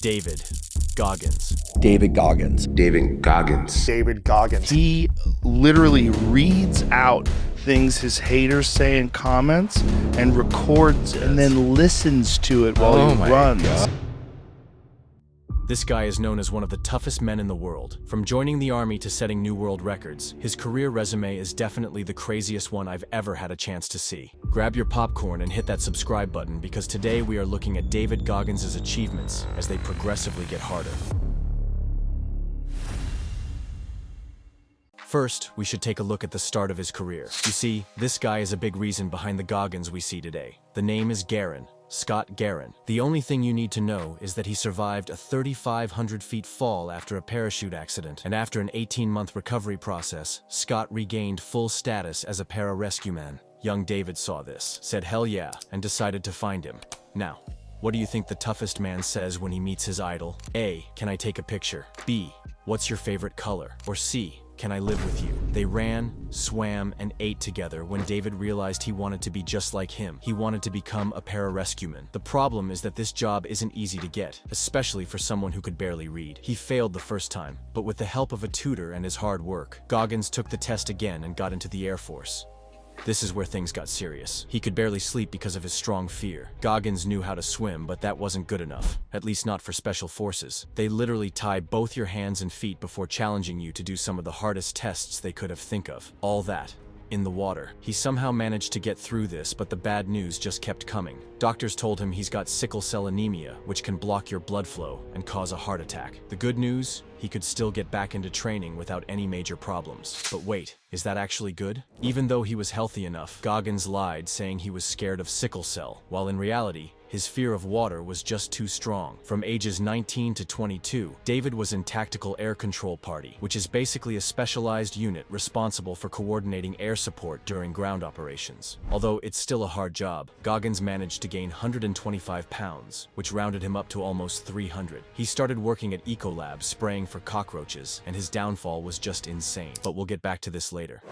David Goggins. David Goggins. David Goggins. David Goggins. He literally reads out things his haters say in comments and records and then listens to it while he runs. God. This guy is known as one of the toughest men in the world. From joining the army to setting new world records, his career resume is definitely the craziest one I've ever had a chance to see. Grab your popcorn and hit that subscribe button because today we are looking at David Goggins' achievements as they progressively get harder. First, we should take a look at the start of his career. You see, this guy is a big reason behind the Goggins we see today. The name is Garin. Scott Garin. The only thing you need to know is that he survived a 3,500 feet fall after a parachute accident, and after an 18-month recovery process, Scott regained full status as a para-rescue man. Young David saw this, said hell yeah, and decided to find him. Now, what do you think the toughest man says when he meets his idol? A. Can I take a picture? B. What's your favorite color? Or C. Can I live with you? They ran, swam, and ate together when David realized he wanted to be just like him. He wanted to become a para-rescueman. The problem is that this job isn't easy to get, especially for someone who could barely read. He failed the first time, but with the help of a tutor and his hard work, Goggins took the test again and got into the Air Force. This is where things got serious. He could barely sleep because of his strong fear. Goggins knew how to swim, but that wasn't good enough. At least not for special forces. They literally tie both your hands and feet before challenging you to do some of the hardest tests they could have think of. All that in the water. He somehow managed to get through this, but the bad news just kept coming. Doctors told him he's got sickle cell anemia, which can block your blood flow and cause a heart attack. The good news? He could still get back into training without any major problems. But wait, is that actually good? Even though he was healthy enough, Goggins lied, saying he was scared of sickle cell, while in reality, his fear of water was just too strong. From ages 19 to 22, David was in Tactical Air Control Party, which is basically a specialized unit responsible for coordinating air support during ground operations. Although it's still a hard job, Goggins managed to gain 125 pounds, which rounded him up to almost 300. He started working at Ecolab spraying for cockroaches, and his downfall was just insane. But we'll get back to this later.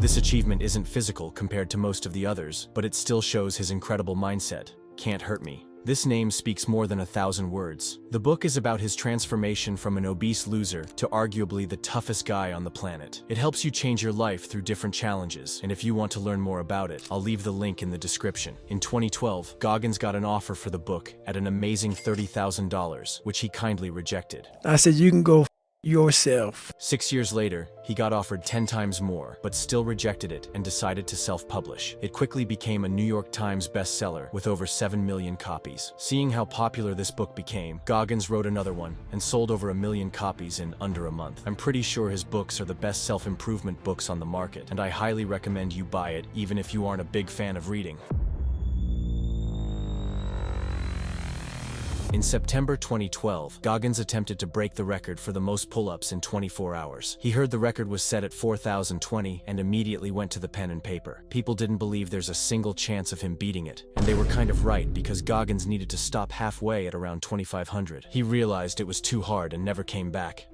This achievement isn't physical compared to most of the others, but it still shows his incredible mindset. Can't hurt me. This name speaks more than 1,000 words. The book is about his transformation from an obese loser to arguably the toughest guy on the planet. It helps you change your life through different challenges, and if you want to learn more about it, I'll leave the link in the description. In 2012, Goggins got an offer for the book at an amazing $30,000, which he kindly rejected. I said, you can go yourself. 6 years later, he got offered 10 times more, but still rejected it and decided to self-publish. It quickly became a New York Times bestseller with over 7 million copies. Seeing how popular this book became, Goggins wrote another one and sold over 1 million copies in under a month. I'm pretty sure his books are the best self-improvement books on the market, and I highly recommend you buy it even if you aren't a big fan of reading. In September 2012, Goggins attempted to break the record for the most pull-ups in 24 hours. He heard the record was set at 4,020 and immediately went to the pen and paper. People didn't believe there's a single chance of him beating it, and they were kind of right because Goggins needed to stop halfway at around 2,500. He realized it was too hard and never came back,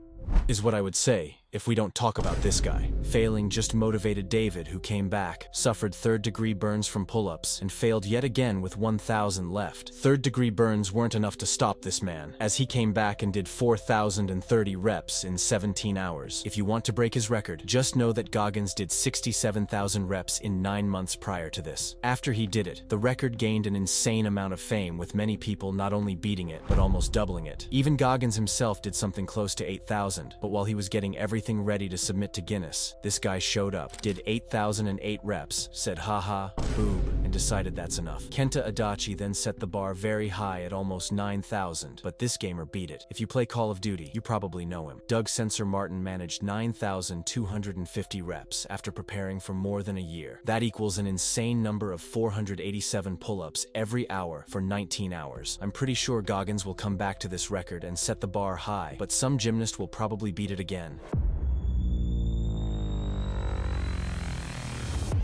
is what I would say if we don't talk about this guy. Failing just motivated David, who came back, suffered third-degree burns from pull-ups, and failed yet again with 1,000 left. Third-degree burns weren't enough to stop this man, as he came back and did 4,030 reps in 17 hours. If you want to break his record, just know that Goggins did 67,000 reps in 9 months prior to this. After he did it, the record gained an insane amount of fame, with many people not only beating it, but almost doubling it. Even Goggins himself did something close to 8,000, but while he was getting everything ready to submit to Guinness, this guy showed up, did 8,008 reps, said haha, boob, and decided that's enough. Kenta Adachi then set the bar very high at almost 9,000, but this gamer beat it. If you play Call of Duty, you probably know him. Doug Sensor Martin managed 9,250 reps after preparing for more than a year. That equals an insane number of 487 pull-ups every hour for 19 hours. I'm pretty sure Goggins will come back to this record and set the bar high, but some gymnast will probably beat it again.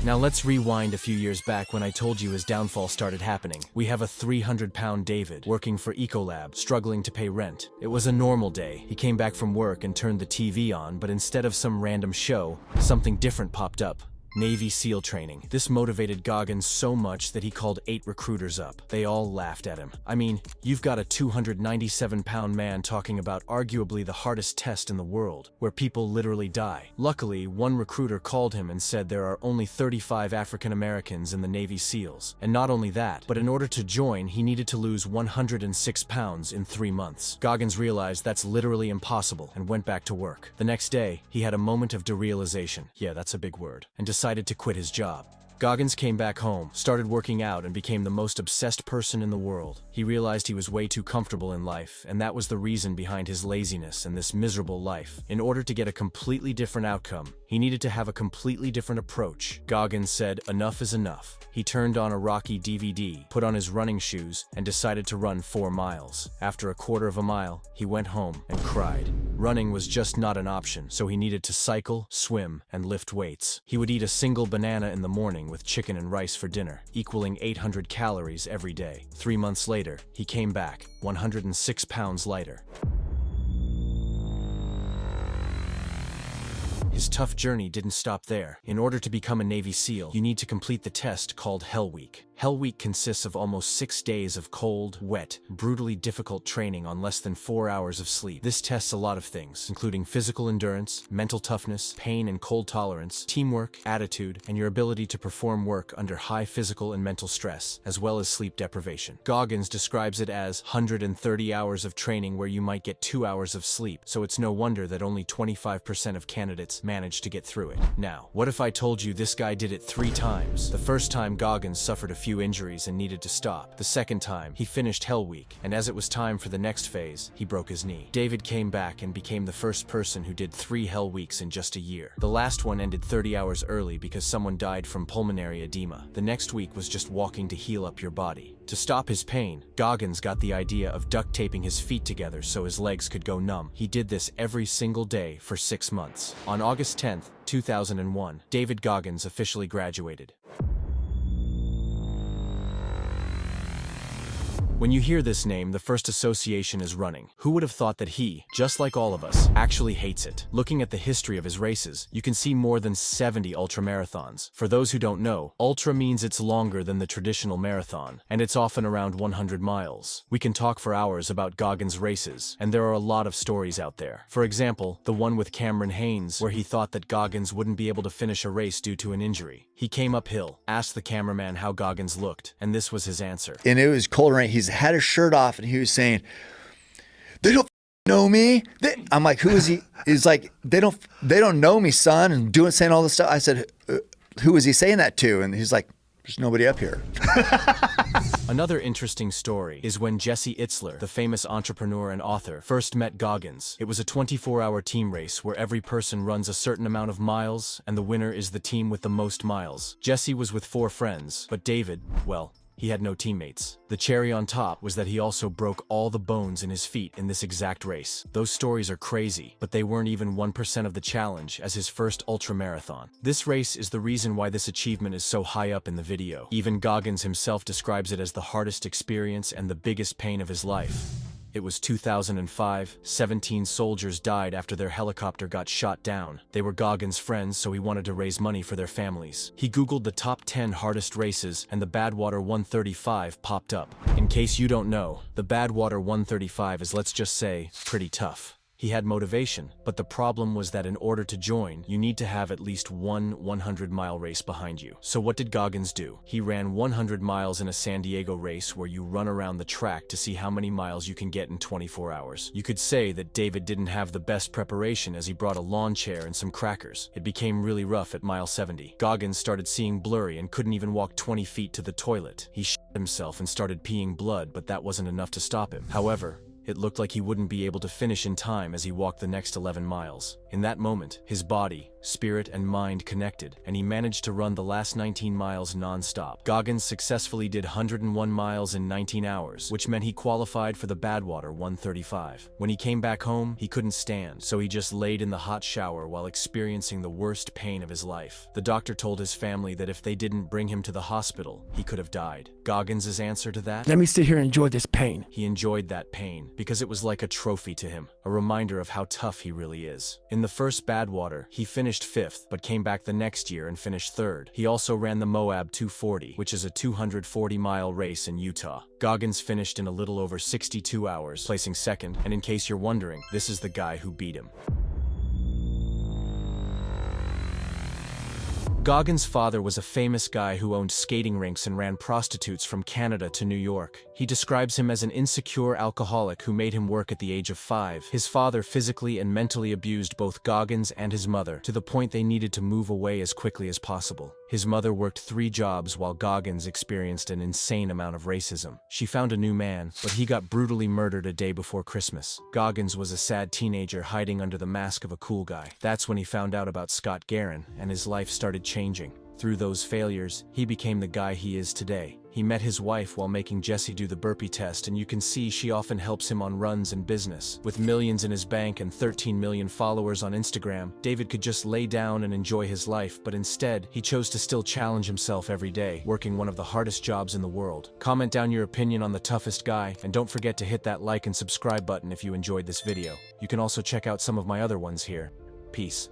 Now let's rewind a few years back when I told you his downfall started happening. We have a 300-pound David working for Ecolab, struggling to pay rent. It was a normal day. He came back from work and turned the TV on, but instead of some random show, something different popped up. Navy SEAL training. This motivated Goggins so much that he called 8 recruiters up. They all laughed at him. I mean, you've got a 297-pound man talking about arguably the hardest test in the world, where people literally die. Luckily, one recruiter called him and said there are only 35 African Americans in the Navy SEALs. And not only that, but in order to join, he needed to lose 106 pounds in 3 months. Goggins realized that's literally impossible and went back to work. The next day, he had a moment of derealization. Yeah, that's a big word. And decided to quit his job. Goggins came back home, started working out, and became the most obsessed person in the world. He realized he was way too comfortable in life, and that was the reason behind his laziness and this miserable life. In order to get a completely different outcome, he needed to have a completely different approach. Goggins said, enough is enough. He turned on a Rocky DVD, put on his running shoes, and decided to run 4 miles. After a quarter of a mile, he went home and cried. Running was just not an option, so he needed to cycle, swim, and lift weights. He would eat a single banana in the morning with chicken and rice for dinner, equaling 800 calories every day. 3 months later, he came back, 106 pounds lighter. His tough journey didn't stop there. In order to become a Navy SEAL, you need to complete the test called Hell Week. Hell Week consists of almost 6 days of cold, wet, brutally difficult training on less than 4 hours of sleep. This tests a lot of things, including physical endurance, mental toughness, pain and cold tolerance, teamwork, attitude, and your ability to perform work under high physical and mental stress, as well as sleep deprivation. Goggins describes it as 130 hours of training where you might get 2 hours of sleep, so it's no wonder that only 25% of candidates manage to get through it. Now, what if I told you this guy did it 3 times? The first time, Goggins suffered a few injuries and needed to stop. The second time, he finished Hell Week, and as it was time for the next phase, he broke his knee. David came back and became the first person who did 3 Hell Weeks in just a year. The last one ended 30 hours early because someone died from pulmonary edema. The next week was just walking to heal up your body. To stop his pain, Goggins got the idea of duct taping his feet together so his legs could go numb. He did this every single day for 6 months. On August 10th, 2001, David Goggins officially graduated. When you hear this name, the first association is running. Who would have thought that he, just like all of us, actually hates it? Looking at the history of his races, you can see more than 70 ultramarathons. For those who don't know, ultra means it's longer than the traditional marathon, and it's often around 100 miles. We can talk for hours about Goggins' races, and there are a lot of stories out there. For example, the one with Cameron Haynes, where he thought that Goggins wouldn't be able to finish a race due to an injury. He came uphill, asked the cameraman how Goggins looked, and this was his answer. And it was cold rain. He's had his shirt off and he was saying, "They don't know me." I'm like, "Who is he?" He's like, they don't know me, son," and saying all this stuff. I said, "Who is he saying that to?" And he's like, "There's nobody up here." Another interesting story is when Jesse Itzler, the famous entrepreneur and author, first met Goggins. It was a 24-hour team race where every person runs a certain amount of miles, and the winner is the team with the most miles. Jesse was with 4 friends, but David, well, he had no teammates. The cherry on top was that he also broke all the bones in his feet in this exact race. Those stories are crazy, but they weren't even 1% of the challenge as his first ultramarathon. This race is the reason why this achievement is so high up in the video. Even Goggins himself describes it as the hardest experience and the biggest pain of his life. It was 2005. 17 soldiers died after their helicopter got shot down. They were Goggins' friends, so he wanted to raise money for their families. He Googled the top 10 hardest races, and the Badwater 135 popped up. In case you don't know, the Badwater 135 is, let's just say, pretty tough. He had motivation, but the problem was that in order to join, you need to have at least one 100-mile race behind you. So what did Goggins do? He ran 100 miles in a San Diego race where you run around the track to see how many miles you can get in 24 hours. You could say that David didn't have the best preparation as he brought a lawn chair and some crackers. It became really rough at mile 70. Goggins started seeing blurry and couldn't even walk 20 feet to the toilet. He shit himself and started peeing blood, but that wasn't enough to stop him. However, it looked like he wouldn't be able to finish in time as he walked the next 11 miles. In that moment, his body, spirit, and mind connected, and he managed to run the last 19 miles non-stop. Goggins successfully did 101 miles in 19 hours, which meant he qualified for the Badwater 135. When he came back home, he couldn't stand, so he just laid in the hot shower while experiencing the worst pain of his life. The doctor told his family that if they didn't bring him to the hospital, he could have died. Goggins' answer to that? Let me sit here and enjoy this pain. He enjoyed that pain because it was like a trophy to him, a reminder of how tough he really is. In the first Badwater, he finished 5th, but came back the next year and finished 3rd. He also ran the Moab 240, which is a 240-mile race in Utah. Goggins finished in a little over 62 hours, placing 2nd, and in case you're wondering, this is the guy who beat him. Goggins' father was a famous guy who owned skating rinks and ran prostitutes from Canada to New York. He describes him as an insecure alcoholic who made him work at the age of 5. His father physically and mentally abused both Goggins and his mother, to the point they needed to move away as quickly as possible. His mother worked 3 jobs while Goggins experienced an insane amount of racism. She found a new man, but he got brutally murdered a day before Christmas. Goggins was a sad teenager hiding under the mask of a cool guy. That's when he found out about Scott Guerin, and his life started changing. Through those failures, he became the guy he is today. He met his wife while making Jesse do the burpee test, and you can see she often helps him on runs and business. With millions in his bank and 13 million followers on Instagram, David could just lay down and enjoy his life, but instead, he chose to still challenge himself every day, working one of the hardest jobs in the world. Comment down your opinion on the toughest guy, and don't forget to hit that like and subscribe button if you enjoyed this video. You can also check out some of my other ones here. Peace.